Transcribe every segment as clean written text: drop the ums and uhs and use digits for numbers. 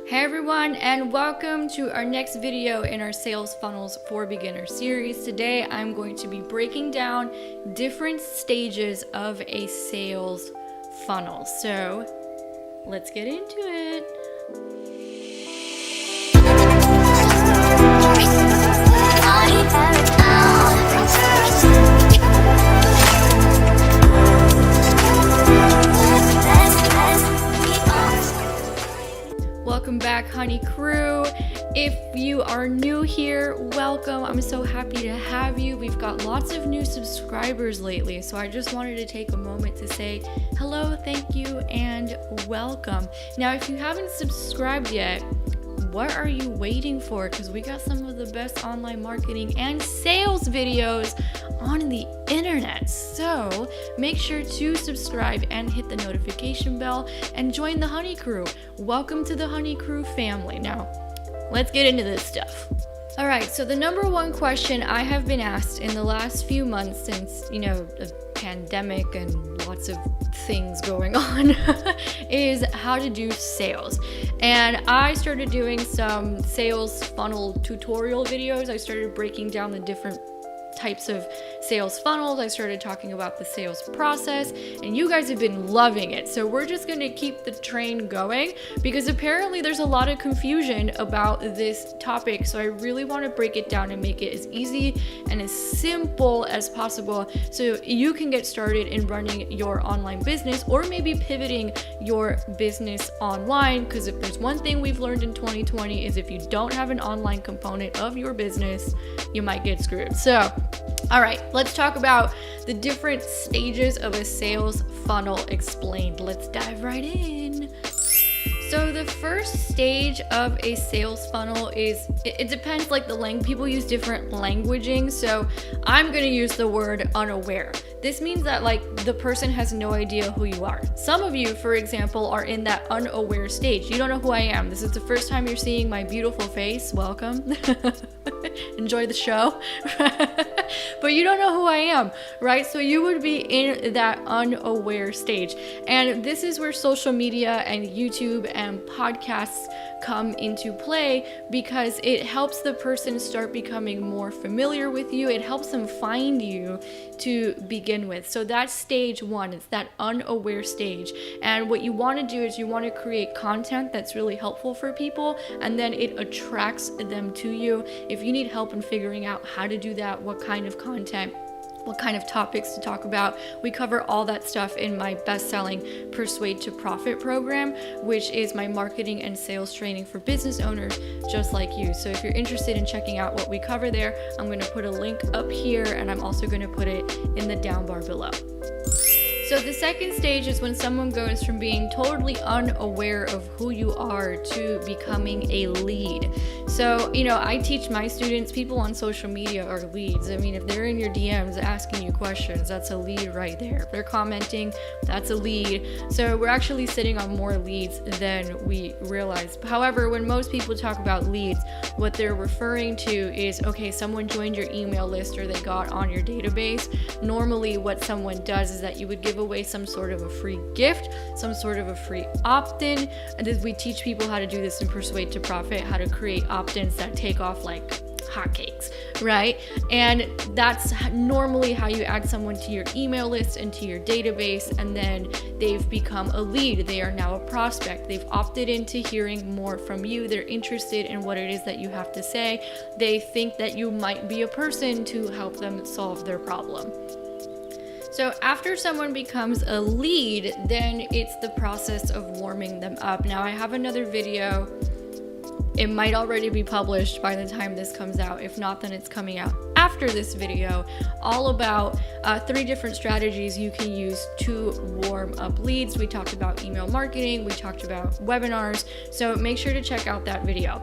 Hey everyone, and welcome to our next video in our Sales Funnels for Beginners series. Today I'm going to be breaking down different stages of a sales funnel. So let's get into it. Welcome back, Honey Crew. If you are new here, welcome. I'm so happy to have you. We've got lots of new subscribers lately, so I just wanted to take a moment to say hello, thank you, and welcome. Now, if you haven't subscribed yet, what are you waiting for? Because we got some of the best online marketing and sales videos on the internet. So make sure to subscribe and hit the notification bell and join the Honey Crew. Welcome to the Honey Crew family. Now, let's get into this stuff. All right, so the number one question I have been asked in the last few months since, the pandemic and lots of things going on is how to do sales. And I started doing some sales funnel tutorial videos. I started breaking down the different types of sales funnels. I started talking about the sales process, and you guys have been loving it. So we're just going to keep the train going because apparently there's a lot of confusion about this topic. So I really want to break it down and make it as easy and as simple as possible so you can get started in running your online business or maybe pivoting your business online. Because if there's one thing we've learned in 2020 is if you don't have an online component of your business, you might get screwed. So all right, let's talk about the different stages of a sales funnel explained. Let's dive right in. So the first stage of a sales funnel is, it depends, like the language, people use different languaging. So I'm going to use the word unaware. This means that the person has no idea who you are. Some of you, for example, are in that unaware stage. You don't know who I am. This is the first time you're seeing my beautiful face. Welcome. Enjoy the show. But you don't know who I am, right? So you would be in that unaware stage. And this is where social media and YouTube and podcasts come into play because it helps the person start becoming more familiar with you. It helps them find you to begin with. So that's stage one. It's that unaware stage. And what you want to do is you want to create content that's really helpful for people, and then it attracts them to you. If you need help in figuring out how to do that, what kind of content, what kind of topics to talk about, we cover all that stuff in my best-selling Persuade to Profit program, which is my marketing and sales training for business owners just like you. So if you're interested in checking out what we cover there, I'm going to put a link up here, and I'm also going to put it in the down bar below. So the second stage is when someone goes from being totally unaware of who you are to becoming a lead. So, I teach my students, people on social media are leads. I mean, if they're in your DMs asking you questions, that's a lead right there. If they're commenting, that's a lead. So we're actually sitting on more leads than we realize. However, when most people talk about leads, what they're referring to is, okay, someone joined your email list or they got on your database. Normally what someone does is that you would give away some sort of a free gift, some sort of a free opt-in. And we teach people how to do this in Persuade to Profit, how to create opt-ins that take off like hotcakes, right? And that's normally how you add someone to your email list and to your database, and then they've become a lead. They are now a prospect. They've opted into hearing more from you. They're interested in what it is that you have to say. They think that you might be a person to help them solve their problem. So after someone becomes a lead, then it's the process of warming them up. Now I have another video. It might already be published by the time this comes out. If not, then it's coming out after this video, all about 3 different strategies you can use to warm up leads. We talked about email marketing. We talked about webinars. So make sure to check out that video.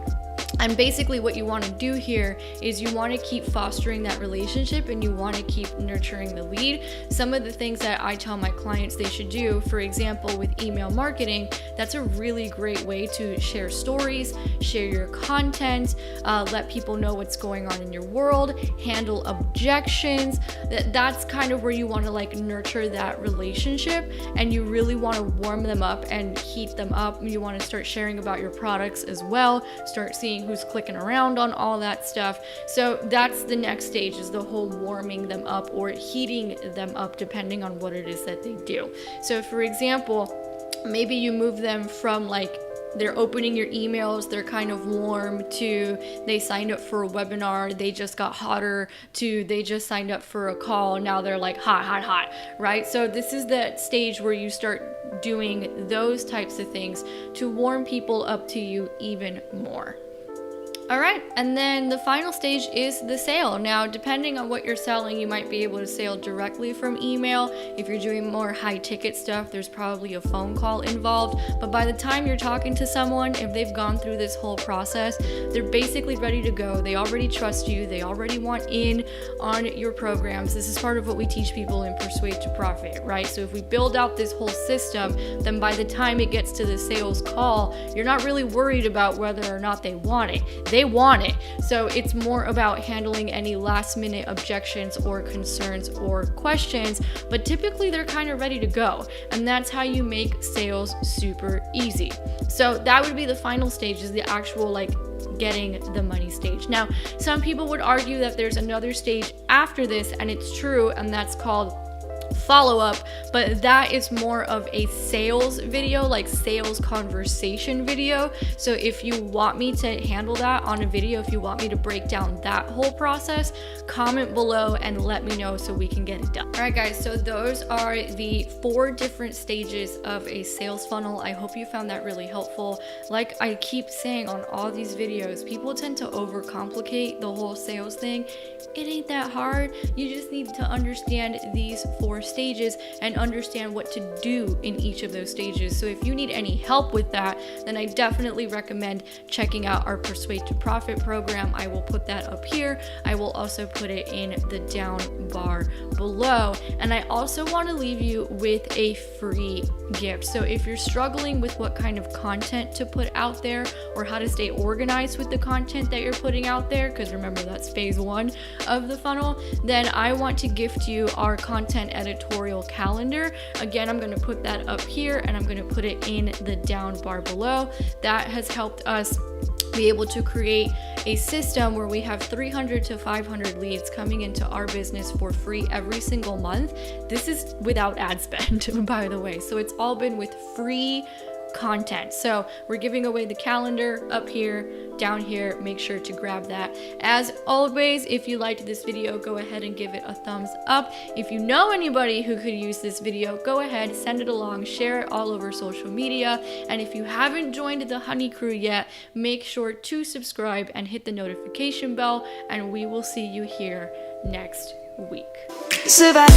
And basically what you want to do here is you want to keep fostering that relationship and you want to keep nurturing the lead. Some of the things that I tell my clients they should do, for example, with email marketing, that's a really great way to share stories, share your content, let people know what's going on in your world, handle objections. That's kind of where you want to like nurture that relationship, and you really want to warm them up and heat them up. You want to start sharing about your products as well, start seeing who's clicking around on all that stuff. So that's the next stage, is the whole warming them up or heating them up depending on what it is that they do. So for example, maybe you move them from like they're opening your emails, they're kind of warm, to they signed up for a webinar, they just got hotter, to they just signed up for a call, now they're like hot, right? So this is the stage where you start doing those types of things to warm people up to you even more. All right, and then the final stage is the sale. Now, depending on what you're selling, you might be able to sell directly from email. If you're doing more high ticket stuff, there's probably a phone call involved. But by the time you're talking to someone, if they've gone through this whole process, they're basically ready to go. They already trust you. They already want in on your programs. This is part of what we teach people in Persuade to Profit, right? So if we build out this whole system, then by the time it gets to the sales call, you're not really worried about whether or not they want it. They want it. So it's more about handling any last minute objections or concerns or questions, but typically they're kind of ready to go. And that's how you make sales super easy. So that would be the final stage, is the actual like getting the money stage. Now, some people would argue that there's another stage after this, and it's true, and that's called follow-up, but that is more of a sales video, like sales conversation video. So if you want me to handle that on a video, if you want me to break down that whole process, comment below and let me know so we can get it done. All right, guys, so those are the 4 different stages of a sales funnel. I hope you found that really helpful. Like I keep saying on all these videos, people tend to overcomplicate the whole sales thing. It ain't that hard. You just need to understand these 4 stages and understand what to do in each of those stages. So if you need any help with that, then I definitely recommend checking out our Persuade to Profit program. I will put that up here. I will also put it in the down bar below. And I also want to leave you with a free gift. So if you're struggling with what kind of content to put out there or how to stay organized with the content that you're putting out there, because remember that's phase 1 of the funnel, then I want to gift you our content editorial calendar. Again, I'm going to put that up here and I'm going to put it in the down bar below. That has helped us be able to create a system where we have 300 to 500 leads coming into our business for free every single month. This is without ad spend, by the way. So it's all been with free content. So we're giving away the calendar up here, down here. Make sure to grab that. As always, if you liked this video, go ahead and give it a thumbs up. If you know anybody who could use this video, go ahead, send it along, share it all over social media. And if you haven't joined the Honey Crew yet, make sure to subscribe and hit the notification bell, and we will see you here next week. Survive.